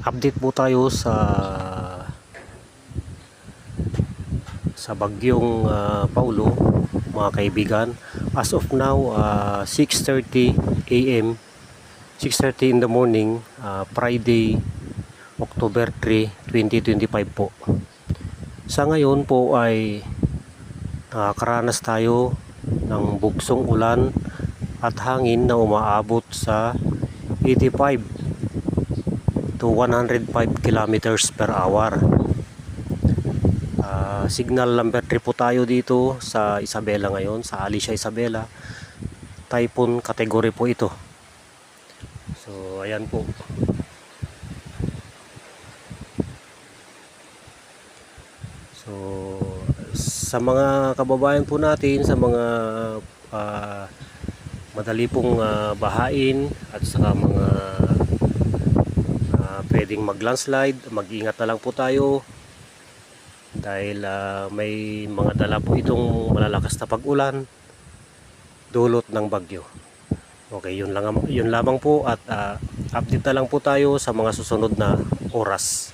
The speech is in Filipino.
Update po tayo sa bagyong Paulo, mga kaibigan. As of now, 6:30 AM, 6:30 in the morning, Friday, October 3, 2025 po. Sa ngayon po ay nakakaranas tayo ng bugsong ulan at hangin na umaabot sa 85 to 105 kilometers per hour. Signal number 3 po tayo dito sa Isabela ngayon, sa Alicia Isabela. Typhoon category po ito. So ayan po. So sa mga kababayan po natin, sa mga madali pong bahain at saka mga pwedeng mag-landslide, mag-ingat na lang po tayo dahil may mga dala po itong malalakas na pag-ulan dulot ng bagyo. Okay, yun lamang po at update na lang po tayo sa mga susunod na oras.